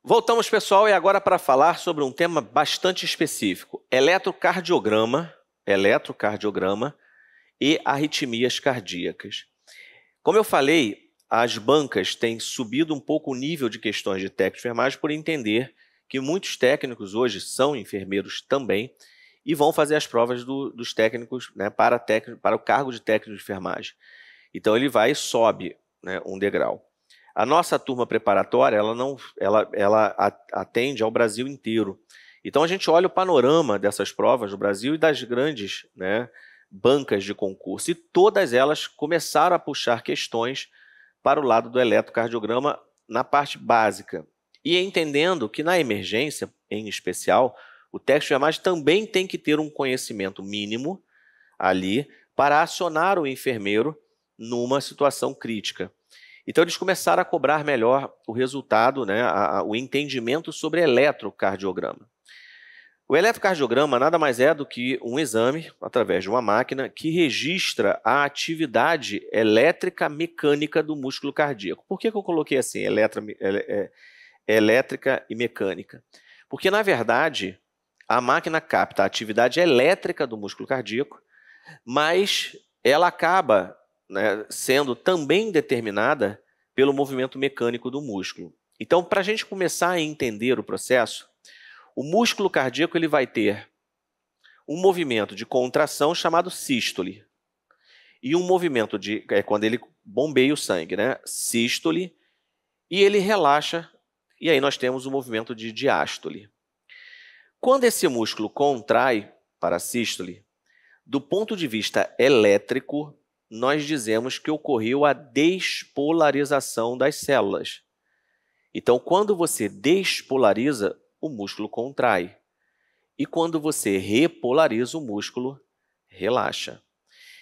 Voltamos, pessoal, e agora para falar sobre um tema bastante específico: eletrocardiograma e arritmias cardíacas. Como eu falei, as bancas têm subido um pouco o nível de questões de técnico de enfermagem por entender que muitos técnicos hoje são enfermeiros também e vão fazer as provas dos técnicos, né, para o cargo de técnico de enfermagem. Então ele vai e sobe, né, um degrau. A nossa turma preparatória, ela atende ao Brasil inteiro. Então a gente olha o panorama dessas provas do Brasil e das grandes, né, bancas de concurso, e todas elas começaram a puxar questões para o lado do eletrocardiograma na parte básica. E entendendo que na emergência, em especial, o técnico de enfermagem também tem que ter um conhecimento mínimo ali para acionar o enfermeiro numa situação crítica. Então eles começaram a cobrar melhor o resultado, né, o entendimento sobre eletrocardiograma. O eletrocardiograma nada mais é do que um exame, através de uma máquina, que registra a atividade elétrica mecânica do músculo cardíaco. Por que eu coloquei assim, elétrica e mecânica? Porque, na verdade, a máquina capta a atividade elétrica do músculo cardíaco, mas ela acaba, né, sendo também determinada pelo movimento mecânico do músculo. Então, para a gente começar a entender o processo, o músculo cardíaco ele vai ter um movimento de contração chamado sístole e um movimento de quando ele bombeia o sangue, né, sístole, e ele relaxa, e aí nós temos o movimento de diástole. Quando esse músculo contrai para a sístole, do ponto de vista elétrico, nós dizemos que ocorreu a despolarização das células. Então, quando você despolariza, o músculo contrai. E quando você repolariza, o músculo relaxa.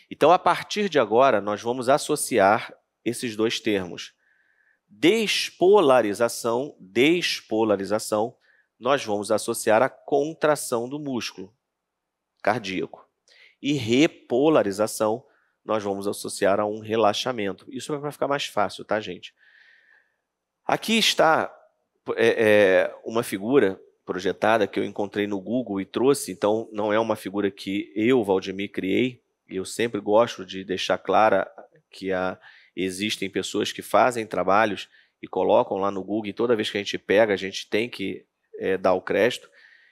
Então, a partir de agora, nós vamos associar esses dois termos. Despolarização, nós vamos associar a contração do músculo cardíaco. E repolarização, nós vamos associar a um relaxamento. Isso é para ficar mais fácil, tá, gente? Aqui está uma figura projetada que eu encontrei no Google e trouxe, então não é uma figura que eu, Valdemir, criei. Eu sempre gosto de deixar clara que existem pessoas que fazem trabalhos e colocam lá no Google, e toda vez que a gente pega, a gente tem que dar o crédito.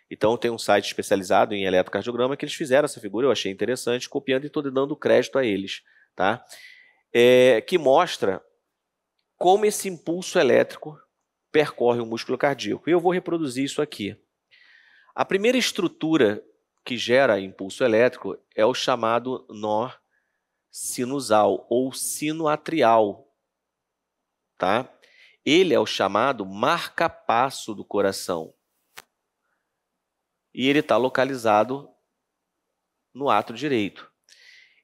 Então tem um site especializado em eletrocardiograma que eles fizeram essa figura, eu achei interessante, copiando e estou dando crédito a eles, tá? Que mostra como esse impulso elétrico percorre o músculo cardíaco. E eu vou reproduzir isso aqui. A primeira estrutura que gera impulso elétrico é o chamado nó sinusal ou sinoatrial, tá? Ele é o chamado marca-passo do coração. E ele está localizado no átrio direito.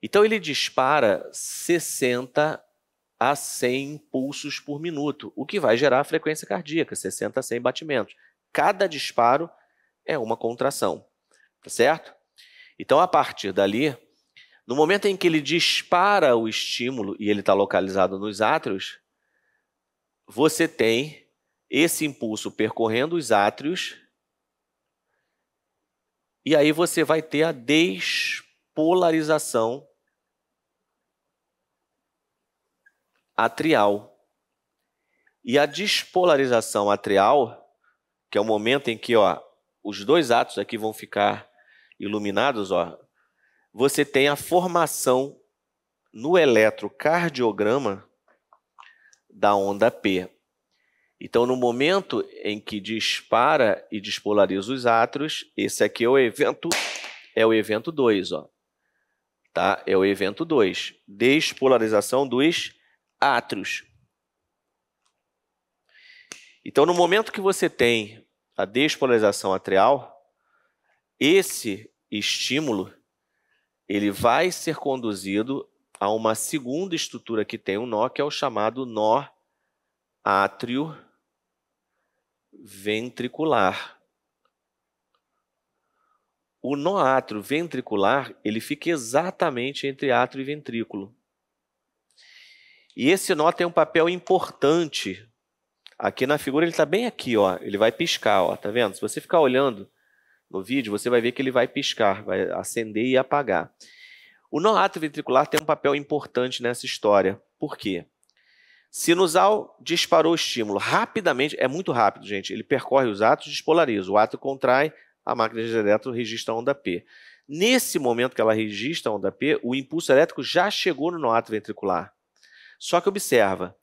Então ele dispara 60 a 100 impulsos por minuto, o que vai gerar a frequência cardíaca, 60 a 100 batimentos. Cada disparo é uma contração, tá certo? Então, a partir dali, no momento em que ele dispara o estímulo e ele está localizado nos átrios, você tem esse impulso percorrendo os átrios e aí você vai ter a despolarização atrial. E a despolarização atrial, que é o momento em que os dois átomos aqui vão ficar iluminados, você tem a formação no eletrocardiograma da onda P. Então, no momento em que dispara e despolariza os átrios, esse aqui é o evento 2, tá? É o evento 2, despolarização dos átrios. Então, no momento que você tem a despolarização atrial, esse estímulo ele vai ser conduzido a uma segunda estrutura que tem um nó, que é o chamado nó átrio-ventricular. o nó átrio ventricular ele fica exatamente entre átrio e ventrículo. E esse nó tem um papel importante. Aqui na figura ele está bem aqui, ó. Ele vai piscar, ó, tá vendo? Se você ficar olhando no vídeo, você vai ver que ele vai piscar, vai acender e apagar. O nó átrio ventricular tem um papel importante nessa história. Por quê? Sinusal disparou o estímulo rapidamente, é muito rápido, gente. Ele percorre os átrios e despolariza. O átrio contrai, a máquina de eletro registra a onda P. Nesse momento que ela registra a onda P, o impulso elétrico já chegou no nó átrio ventricular. Só que observa,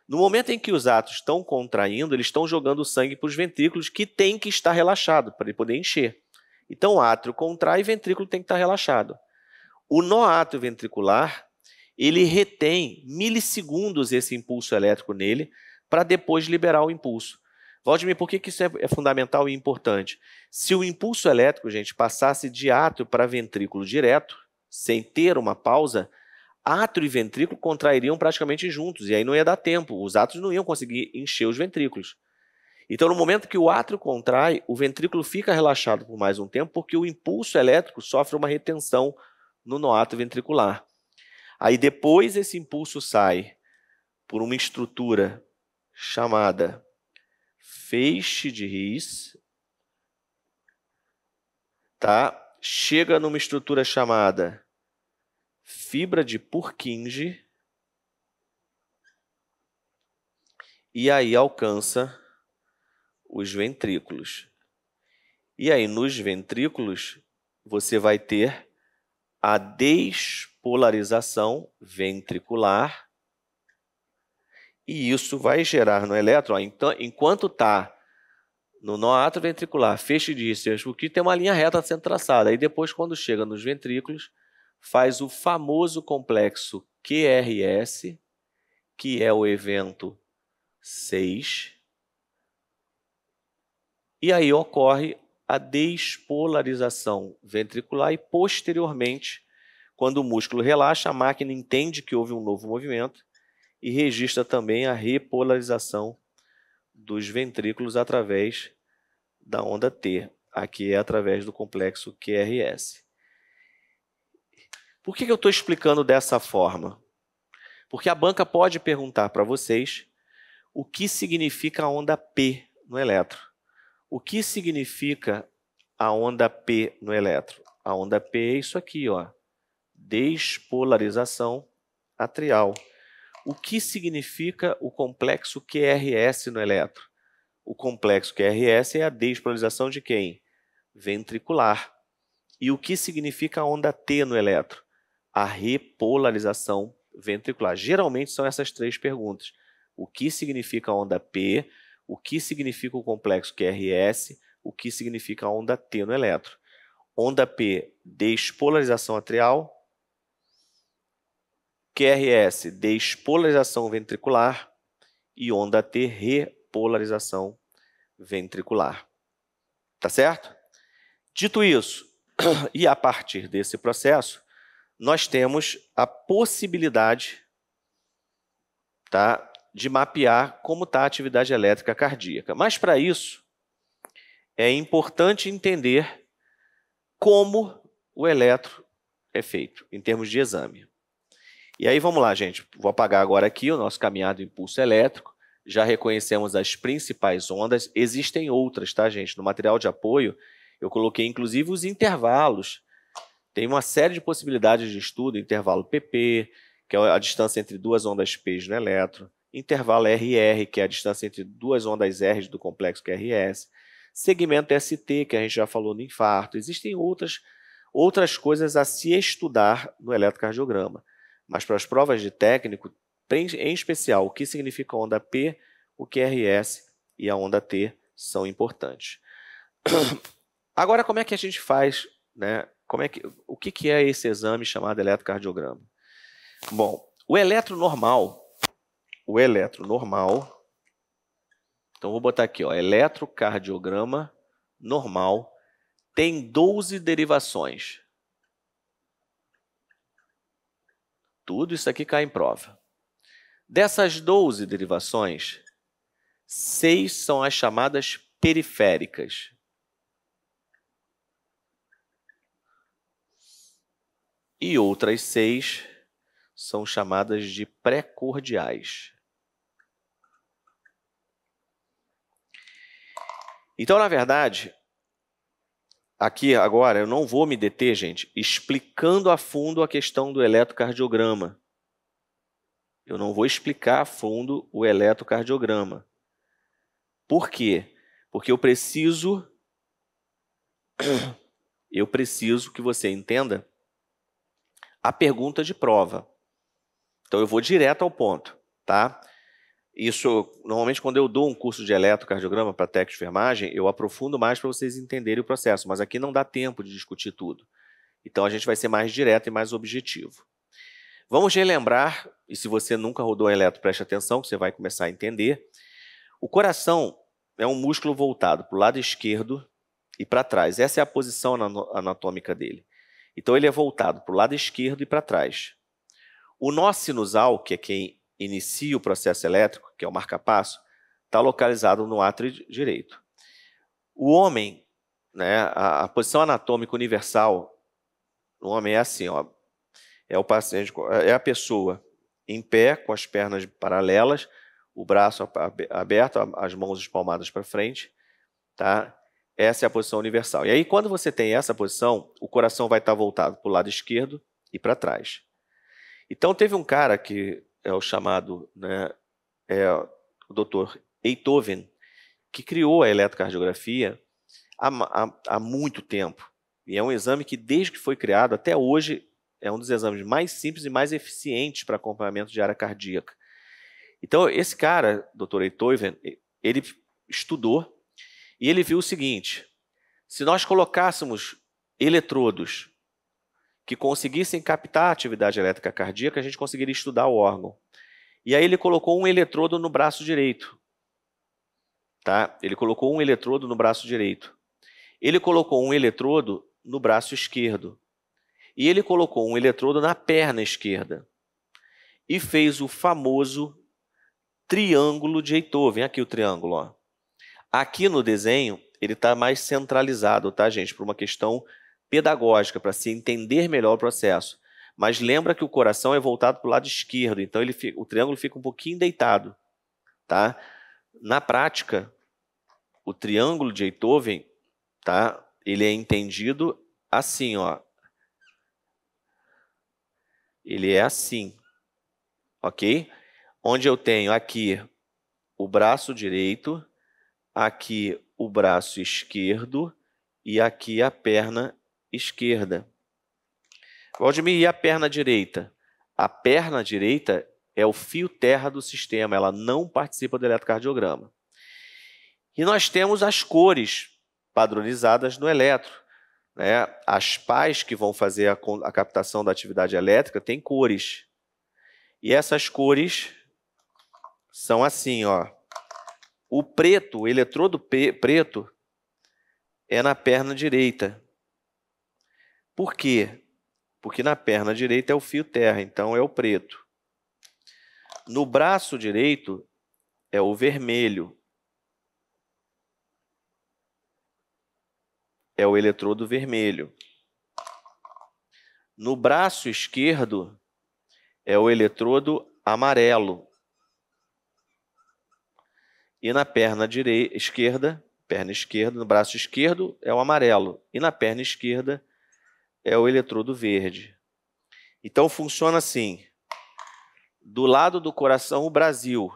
no momento em que os átrios estão contraindo, eles estão jogando o sangue para os ventrículos, que tem que estar relaxado para ele poder encher. Então, o átrio contrai e o ventrículo tem que estar relaxado. O nó átrio ventricular, ele retém milissegundos esse impulso elétrico nele para depois liberar o impulso. Valdemir, por que isso é fundamental e importante? Se o impulso elétrico, gente, passasse de átrio para ventrículo direto, sem ter uma pausa, átrio e ventrículo contrairiam praticamente juntos, e aí não ia dar tempo, os átrios não iam conseguir encher os ventrículos. Então, no momento que o átrio contrai, o ventrículo fica relaxado por mais um tempo, porque o impulso elétrico sofre uma retenção no nó átrio ventricular. Aí depois esse impulso sai por uma estrutura chamada feixe de His, tá? Chega numa estrutura chamada fibra de Purkinje e aí alcança os ventrículos. E aí nos ventrículos você vai ter a despolarização ventricular e isso vai gerar no elétron, então, enquanto está no nó átrio ventricular, feixe de His, porque tem uma linha reta sendo traçada. Aí depois, quando chega nos ventrículos, faz o famoso complexo QRS, que é o evento 6, e aí ocorre a despolarização ventricular e, posteriormente, quando o músculo relaxa, a máquina entende que houve um novo movimento e registra também a repolarização dos ventrículos através da onda T. Aqui é através do complexo QRS. Por que eu estou explicando dessa forma? Porque a banca pode perguntar para vocês o que significa a onda P no elétron. O que significa a onda P no elétron? A onda P é isso aqui, ó, despolarização atrial. O que significa o complexo QRS no elétron? O complexo QRS é a despolarização de quem? Ventricular. E o que significa a onda T no elétron? A repolarização ventricular. Geralmente são essas três perguntas. O que significa a onda P? O que significa o complexo QRS? O que significa a onda T no elétron? Onda P, despolarização atrial. QRS, despolarização ventricular. E onda T, repolarização ventricular. Tá certo? Dito isso, e a partir desse processo, nós temos a possibilidade, tá, de mapear como está a atividade elétrica cardíaca. Mas, para isso, é importante entender como o eletro é feito, em termos de exame. E aí, vamos lá, gente. Vou apagar agora aqui o nosso caminhar do impulso elétrico. Já reconhecemos as principais ondas. Existem outras, tá, gente? No material de apoio, eu coloquei, inclusive, os intervalos. Tem uma série de possibilidades de estudo. Intervalo PP, que é a distância entre duas ondas P no elétron. Intervalo RR, que é a distância entre duas ondas R do complexo QRS. Segmento ST, que a gente já falou no infarto. Existem outras coisas a se estudar no eletrocardiograma. Mas para as provas de técnico, em especial, o que significa a onda P, o QRS e a onda T são importantes. Agora, como é que a gente faz, né? O que é esse exame chamado eletrocardiograma? Bom, o eletro normal, então vou botar aqui, ó, eletrocardiograma normal, tem 12 derivações. Tudo isso aqui cai em prova. Dessas 12 derivações, 6 são as chamadas periféricas. E outras 6 são chamadas de precordiais. Então, na verdade, aqui agora eu não vou me deter, gente, explicando a fundo a questão do eletrocardiograma. Eu não vou explicar a fundo o eletrocardiograma. Por quê? Porque eu preciso que você entenda a pergunta de prova. Então, eu vou direto ao ponto, tá? Isso, normalmente, quando eu dou um curso de eletrocardiograma para técnico de enfermagem, eu aprofundo mais para vocês entenderem o processo, mas aqui não dá tempo de discutir tudo. Então, a gente vai ser mais direto e mais objetivo. Vamos relembrar, e se você nunca rodou eletro, preste atenção, que você vai começar a entender. O coração é um músculo voltado para o lado esquerdo e para trás. Essa é a posição anatômica dele. Então, ele é voltado para o lado esquerdo e para trás. O nó sinusal, que é quem inicia o processo elétrico, que é o marca-passo, está localizado no átrio direito. O homem, né, a posição anatômica universal no homem é assim, ó, é a pessoa em pé, com as pernas paralelas, o braço aberto, as mãos espalmadas para frente, tá? Essa é a posição universal. E aí, quando você tem essa posição, o coração vai estar voltado para o lado esquerdo e para trás. Então, teve um cara que é o chamado, né, o Dr. Einthoven, que criou a eletrocardiografia há muito tempo. E é um exame que, desde que foi criado até hoje, é um dos exames mais simples e mais eficientes para acompanhamento de área cardíaca. Então, esse cara, Dr. Einthoven, ele estudou e ele viu o seguinte: se nós colocássemos eletrodos que conseguissem captar a atividade elétrica cardíaca, a gente conseguiria estudar o órgão. E aí ele colocou um eletrodo no braço direito. Tá? Ele colocou um eletrodo no braço direito. Ele colocou um eletrodo no braço esquerdo. E ele colocou um eletrodo na perna esquerda. E fez o famoso triângulo de Einthoven. Aqui o triângulo, ó. Aqui no desenho, ele está mais centralizado, tá, gente? Por uma questão pedagógica, para se entender melhor o processo. Mas lembra que o coração é voltado para o lado esquerdo, então o triângulo fica um pouquinho deitado. Tá? Na prática, o triângulo de Einthoven, tá? Ele é entendido assim, ó. Ele é assim, ok? Onde eu tenho aqui o braço direito, aqui o braço esquerdo e aqui a perna esquerda. Valdemir, e a perna direita? A perna direita é o fio terra do sistema, ela não participa do eletrocardiograma. E nós temos as cores padronizadas no eletro. Né? As pás que vão fazer a captação da atividade elétrica têm cores. E essas cores são assim, ó. O preto, o eletrodo preto, é na perna direita. Por quê? Porque na perna direita é o fio terra, então é o preto. No braço direito é o vermelho. É o eletrodo vermelho. No braço esquerdo é o eletrodo amarelo. E na perna esquerda, no braço esquerdo é o amarelo. E na perna esquerda é o eletrodo verde. Então funciona assim. Do lado do coração, o Brasil.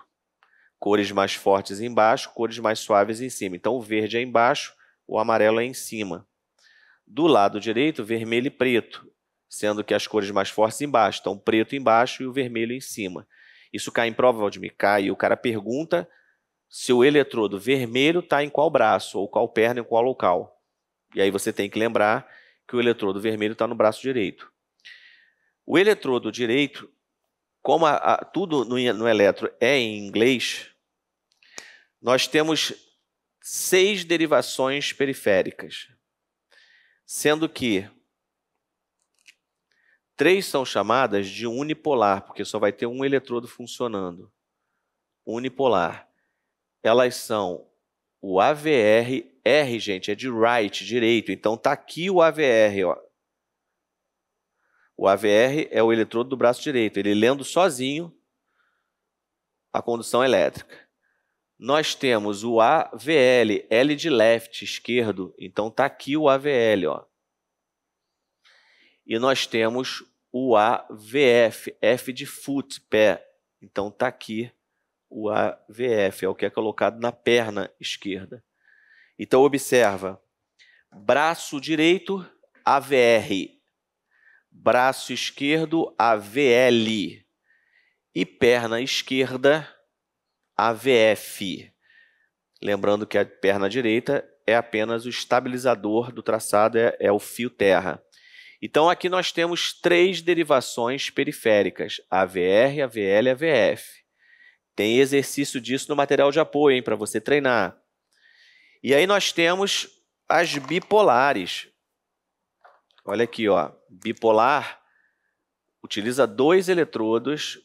Cores mais fortes embaixo, cores mais suaves em cima. Então o verde é embaixo, o amarelo é em cima. Do lado direito, vermelho e preto, sendo que as cores mais fortes embaixo. Então preto embaixo e o vermelho em cima. Isso cai em prova, Valdemir? Cai. E o cara pergunta se o eletrodo vermelho está em qual braço, ou qual perna, em qual local. E aí você tem que lembrar que o eletrodo vermelho está no braço direito. O eletrodo direito, como tudo no eletro é em inglês, nós temos 6 derivações periféricas, sendo que 3 são chamadas de unipolar, porque só vai ter um eletrodo funcionando. Unipolar. Elas são o AVR, R, gente, é de right, direito. Então, está aqui o AVR, ó. O AVR é o eletrodo do braço direito, ele lendo sozinho a condução elétrica. Nós temos o AVL, L de left, esquerdo, então está aqui o AVL, ó. E nós temos o AVF, F de foot, pé, então está aqui o AVF, é o que é colocado na perna esquerda. Então, observa, braço direito, AVR, braço esquerdo, AVL, e perna esquerda, AVF. Lembrando que a perna direita é apenas o estabilizador do traçado, é o fio terra. Então, aqui nós temos 3 derivações periféricas, AVR, AVL e AVF. Tem exercício disso no material de apoio, para você treinar. E aí nós temos as bipolares. Olha aqui, ó, bipolar utiliza 2 eletrodos,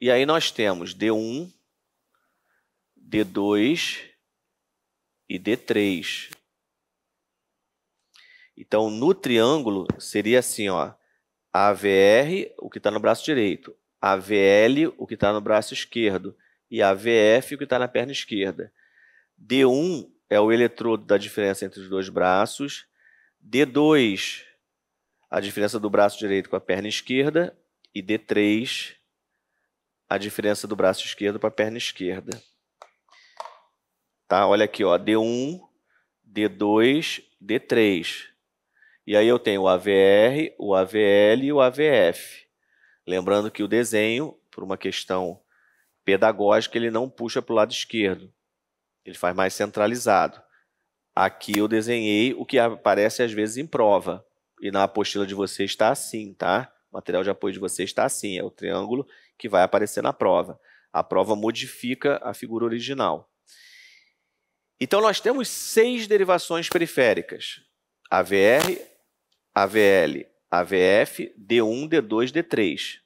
e aí nós temos D1, D2 e D3. Então, no triângulo, seria assim, ó, AVR, o que está no braço direito, AVL, o que está no braço esquerdo, e AVF, o que está na perna esquerda. D1 é o eletrodo da diferença entre os 2 braços, D2, a diferença do braço direito com a perna esquerda, e D3, a diferença do braço esquerdo para a perna esquerda. Tá? Olha aqui, ó, D1, D2, D3. E aí eu tenho o AVR, o AVL e o AVF. Lembrando que o desenho, por uma questão pedagógica, ele não puxa para o lado esquerdo. Ele faz mais centralizado. Aqui eu desenhei o que aparece às vezes em prova. E na apostila de vocês está assim, tá? O material de apoio de vocês está assim. É o triângulo que vai aparecer na prova. A prova modifica a figura original. Então, nós temos 6 derivações periféricas. AVR, AVL, AVF, D1, D2, D3.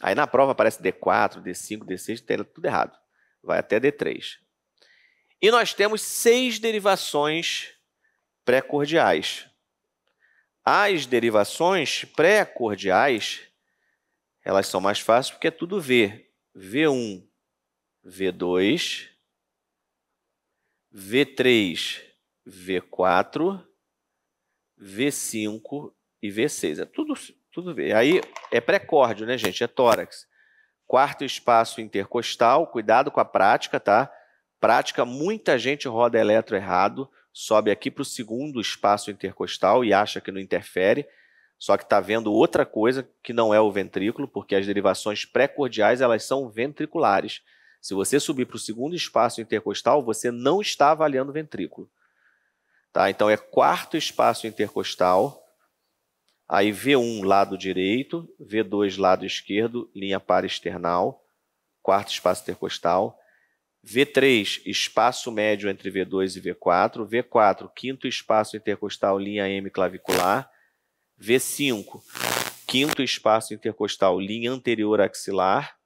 Aí na prova aparece D4, D5, D6, tem tudo errado. Vai até D3. E nós temos 6 derivações pré-cordiais. As derivações pré-cordiais, elas são mais fáceis porque é tudo V. V1, V2, V3, V4, V5 e V6. É tudo V. Aí é pré-córdio, né, gente? É tórax. Quarto espaço intercostal. Cuidado com a prática, tá? Prática, muita gente roda eletro errado. Sobe aqui para o segundo espaço intercostal e acha que não interfere. Só que está vendo outra coisa que não é o ventrículo, porque as derivações pré-cordiais, elas são ventriculares. Se você subir para o segundo espaço intercostal, você não está avaliando o ventrículo. Tá? Então, é quarto espaço intercostal, aí V1 lado direito, V2 lado esquerdo, linha parasternal, quarto espaço intercostal, V3 espaço médio entre V2 e V4, V4 quinto espaço intercostal, linha M clavicular, V5 quinto espaço intercostal, linha anterior axilar.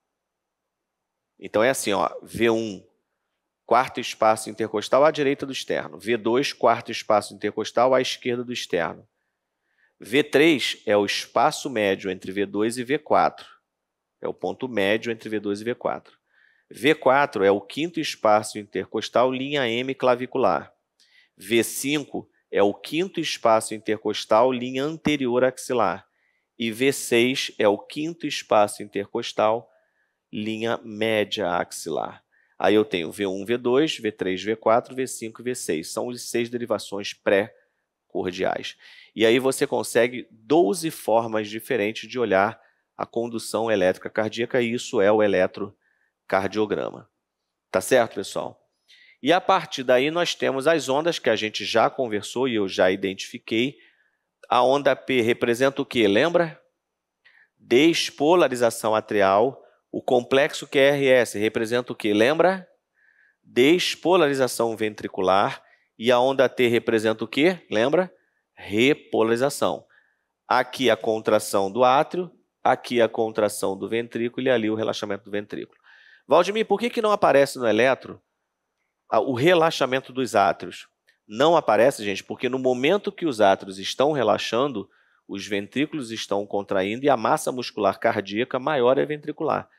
Então é assim, ó, V1 quarto espaço intercostal à direita do externo. V2, quarto espaço intercostal à esquerda do externo. V3 é o espaço médio entre V2 e V4. É o ponto médio entre V2 e V4. V4 é o quinto espaço intercostal, linha M clavicular. V5 é o quinto espaço intercostal, linha anterior axilar. E V6 é o quinto espaço intercostal, linha média axilar. Aí eu tenho V1, V2, V3, V4, V5 e V6. São as 6 derivações pré-cordiais. E aí você consegue 12 formas diferentes de olhar a condução elétrica cardíaca, e isso é o eletrocardiograma. Tá certo, pessoal? E a partir daí nós temos as ondas que a gente já conversou e eu já identifiquei. A onda P representa o quê? Lembra? Despolarização atrial. O complexo QRS representa o quê? Lembra? Despolarização ventricular. E a onda T representa o quê? Lembra? Repolarização. Aqui a contração do átrio, aqui a contração do ventrículo e ali o relaxamento do ventrículo. Valdemir, por que não aparece no eletro o relaxamento dos átrios? Não aparece, gente, porque no momento que os átrios estão relaxando, os ventrículos estão contraindo e a massa muscular cardíaca maior é ventricular.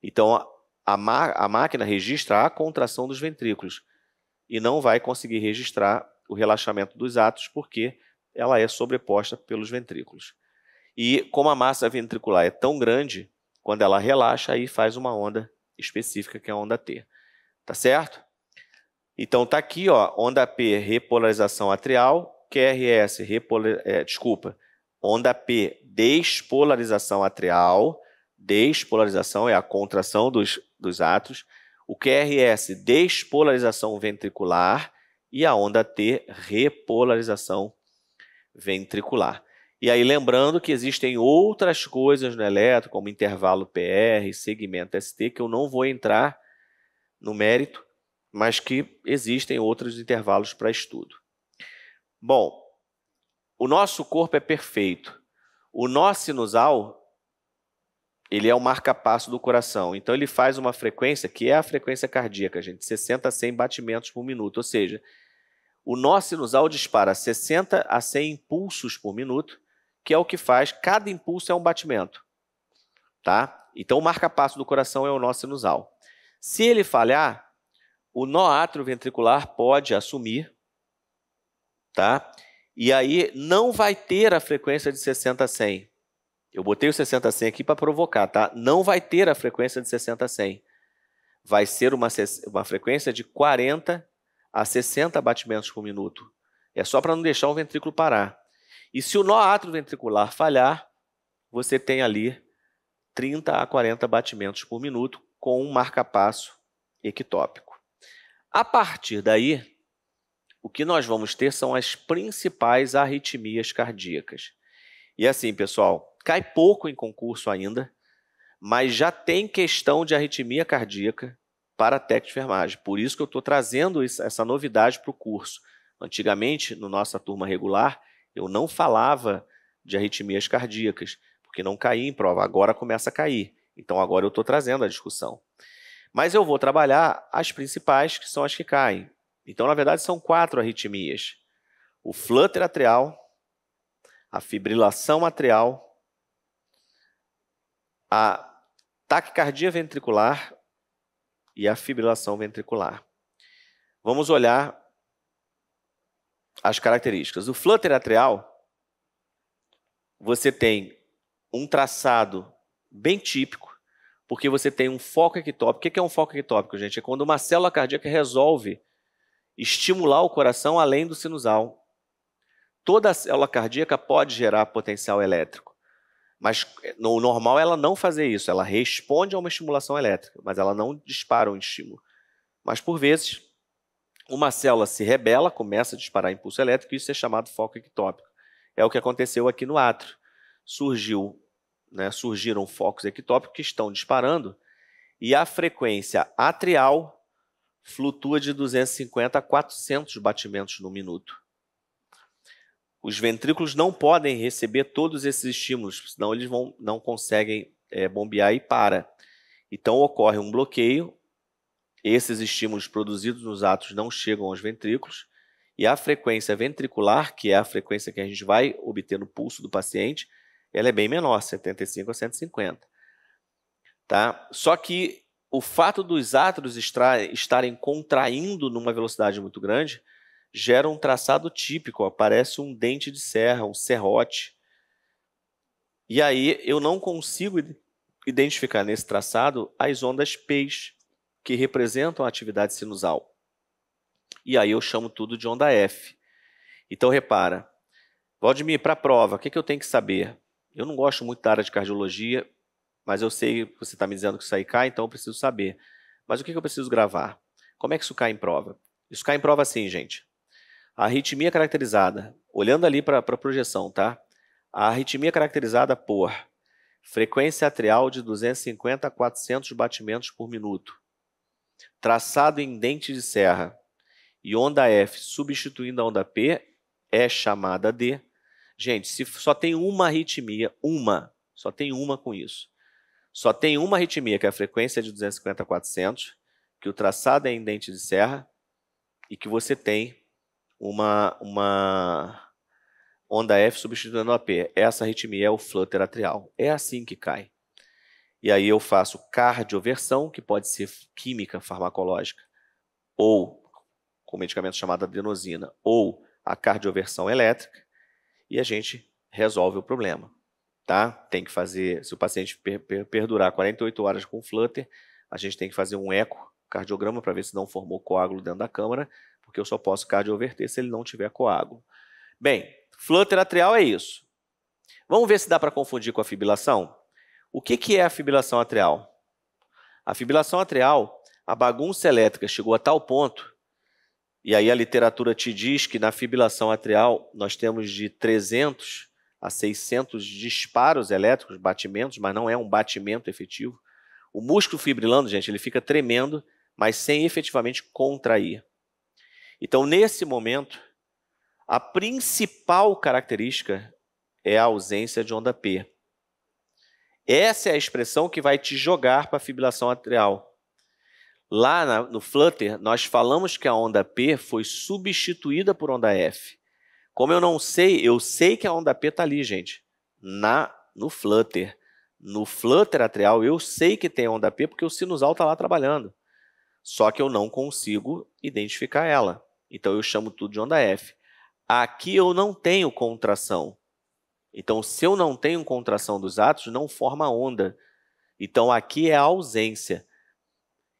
Então, a máquina registra a contração dos ventrículos e não vai conseguir registrar o relaxamento dos átrios porque ela é sobreposta pelos ventrículos. E como a massa ventricular é tão grande, quando ela relaxa, aí faz uma onda específica, que é a onda T. Tá certo? Então, tá aqui, ó, onda P, repolarização atrial, QRS, onda P, despolarização atrial, despolarização é a contração dos átrios, o QRS, despolarização ventricular, e a onda T, repolarização ventricular. E aí, lembrando que existem outras coisas no eletro, como intervalo PR, segmento ST, que eu não vou entrar no mérito, mas que existem outros intervalos para estudo. Bom, o nosso corpo é perfeito. O nó sinusal, ele é o marca-passo do coração. Então, ele faz uma frequência, que é a frequência cardíaca, gente, 60 a 100 batimentos por minuto. Ou seja, o nó sinusal dispara 60 a 100 impulsos por minuto, que é o que faz, cada impulso é um batimento. Tá? Então, o marca-passo do coração é o nó sinusal. Se ele falhar, o nó atrioventricular pode assumir, tá? E aí não vai ter a frequência de 60 a 100. Eu botei o 60 a 100 aqui para provocar, tá? Não vai ter a frequência de 60 a 100. Vai ser uma frequência de 40 a 60 batimentos por minuto. É só para não deixar o ventrículo parar. E se o nó atrioventricular falhar, você tem ali 30 a 40 batimentos por minuto com um marca-passo ectópico. A partir daí, o que nós vamos ter são as principais arritmias cardíacas. E assim, pessoal, cai pouco em concurso ainda, mas já tem questão de arritmia cardíaca para técnico de enfermagem. Por isso que eu estou trazendo essa novidade para o curso. Antigamente, na nossa turma regular, eu não falava de arritmias cardíacas, porque não caía em prova. Agora começa a cair. Então, agora eu estou trazendo a discussão. Mas eu vou trabalhar as principais, que são as que caem. Então, na verdade, são 4 arritmias. O flutter atrial, a fibrilação atrial, a taquicardia ventricular e a fibrilação ventricular. Vamos olhar as características. O flutter atrial, você tem um traçado bem típico, porque você tem um foco ectópico. O que é um foco ectópico, gente? É quando uma célula cardíaca resolve estimular o coração além do sinusal. Toda célula cardíaca pode gerar potencial elétrico, mas no normal ela não fazer isso. Ela responde a uma estimulação elétrica, mas ela não dispara um estímulo. Mas, por vezes, uma célula se rebela, começa a disparar impulso elétrico, e isso é chamado foco ectópico. É o que aconteceu aqui no átrio. Surgiram focos ectópicos que estão disparando e a frequência atrial flutua de 250 a 400 batimentos no minuto. Os ventrículos não podem receber todos esses estímulos, senão eles não conseguem bombear e para. Então, ocorre um bloqueio, esses estímulos produzidos nos átrios não chegam aos ventrículos, e a frequência ventricular, que é a frequência que a gente vai obter no pulso do paciente, ela é bem menor, 75 a 150. Tá? Só que o fato dos átrios estarem contraindo numa velocidade muito grande gera um traçado típico, ó, parece um dente de serra, um serrote. E aí eu não consigo identificar nesse traçado as ondas P's, que representam a atividade sinusal. E aí eu chamo tudo de onda F. Então, repara, Valdemir, para a prova, o que eu tenho que saber? Eu não gosto muito da área de cardiologia, mas eu sei que você está me dizendo que isso aí cai, então eu preciso saber. Mas o que eu preciso gravar? Como é que isso cai em prova? Isso cai em prova assim, gente. A arritmia caracterizada, olhando ali para a projeção, tá? A arritmia caracterizada por frequência atrial de 250 a 400 batimentos por minuto, traçado em dente de serra e onda F substituindo a onda P é chamada de... Gente, se só tem uma arritmia, só tem uma com isso. Só tem uma arritmia, que é a frequência de 250 a 400, que o traçado é em dente de serra e que você tem uma onda F substituindo a P. Essa arritmia é o flutter atrial. É assim que cai. E aí eu faço cardioversão, que pode ser química farmacológica, ou com medicamento chamado adenosina, ou a cardioversão elétrica, e a gente resolve o problema. Tá? Tem que fazer, se o paciente perdurar 48 horas com flutter, a gente tem que fazer um ecocardiograma para ver se não formou coágulo dentro da câmara, porque eu só posso cardioverter se ele não tiver coágulo. Bem, flutter atrial é isso. Vamos ver se dá para confundir com a fibrilação? O que é a fibrilação atrial? A fibrilação atrial, a bagunça elétrica chegou a tal ponto, e aí a literatura te diz que na fibrilação atrial nós temos de 300 a 600 disparos elétricos, batimentos, mas não é um batimento efetivo. O músculo fibrilando, gente, ele fica tremendo, mas sem efetivamente contrair. Então, nesse momento, a principal característica é a ausência de onda P. Essa é a expressão que vai te jogar para a fibrilação atrial. Lá no flutter, nós falamos que a onda P foi substituída por onda F. Como eu não sei, eu sei que a onda P está ali, gente, no flutter. No flutter atrial, eu sei que tem onda P porque o sinusal está lá trabalhando. Só que eu não consigo identificar ela. Então, eu chamo tudo de onda F. Aqui eu não tenho contração. Então, se eu não tenho contração dos átomos, não forma onda. Então, aqui é a ausência.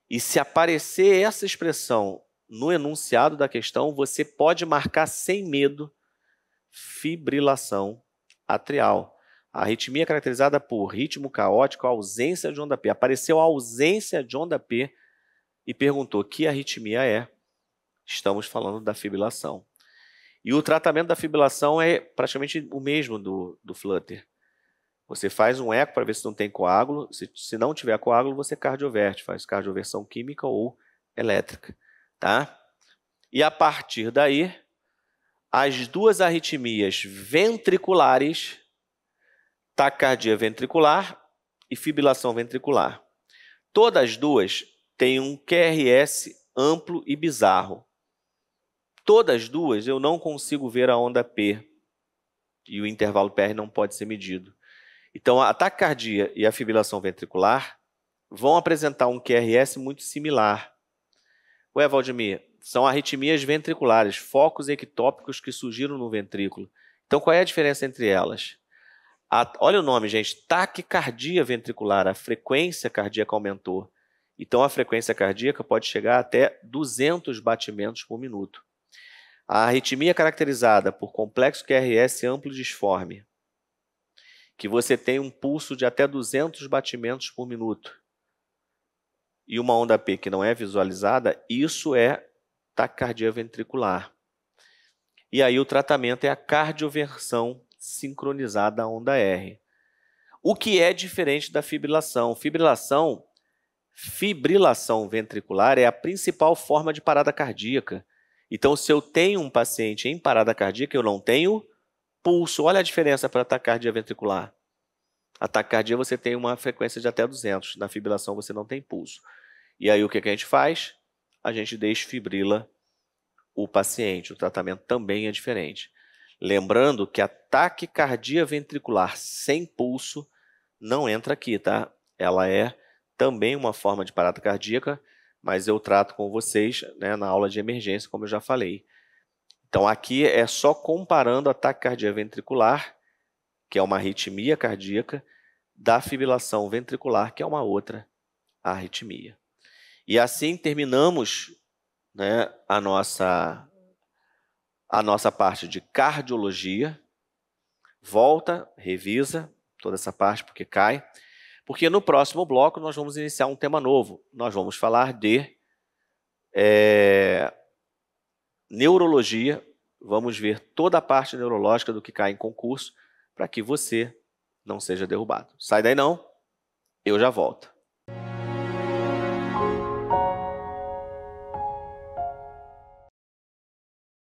E se aparecer essa expressão no enunciado da questão, você pode marcar sem medo fibrilação atrial. A arritmia é caracterizada por ritmo caótico, ausência de onda P. Apareceu a ausência de onda P e perguntou que arritmia é. Estamos falando da fibrilação. E o tratamento da fibrilação é praticamente o mesmo do flutter. Você faz um eco para ver se não tem coágulo. Se não tiver coágulo, você cardioverte. Faz cardioversão química ou elétrica. Tá? E a partir daí, as duas arritmias ventriculares, taquicardia ventricular e fibrilação ventricular. Todas as duas têm um QRS amplo e bizarro. Todas as duas eu não consigo ver a onda P e o intervalo PR não pode ser medido. Então, a taquicardia e a fibrilação ventricular vão apresentar um QRS muito similar. Ué, Valdemir, são arritmias ventriculares, focos ectópicos que surgiram no ventrículo. Então, qual é a diferença entre elas? Olha o nome, gente, taquicardia ventricular, a frequência cardíaca aumentou. Então, a frequência cardíaca pode chegar até 200 batimentos por minuto. A arritmia é caracterizada por complexo QRS amplo e disforme, que você tem um pulso de até 200 batimentos por minuto, e uma onda P que não é visualizada, isso é taquicardia ventricular. E aí o tratamento é a cardioversão sincronizada à onda R. O que é diferente da fibrilação? Fibrilação ventricular é a principal forma de parada cardíaca. Então, se eu tenho um paciente em parada cardíaca, eu não tenho pulso. Olha a diferença para a taquicardia ventricular. A taquicardia você tem uma frequência de até 200. Na fibrilação você não tem pulso. E aí o que a gente faz? A gente desfibrila o paciente. O tratamento também é diferente. Lembrando que a taquicardia ventricular sem pulso não entra aqui, tá? Ela é também uma forma de parada cardíaca, mas eu trato com vocês, né, na aula de emergência, como eu já falei. Então, aqui é só comparando a taquicardia ventricular, que é uma arritmia cardíaca, da fibrilação ventricular, que é uma outra arritmia. E assim terminamos, né, a nossa parte de cardiologia. Volta, revisa toda essa parte, porque cai. Porque no próximo bloco nós vamos iniciar um tema novo. Nós vamos falar de neurologia. Vamos ver toda a parte neurológica do que cai em concurso, para que você não seja derrubado. Sai daí não, eu já volto.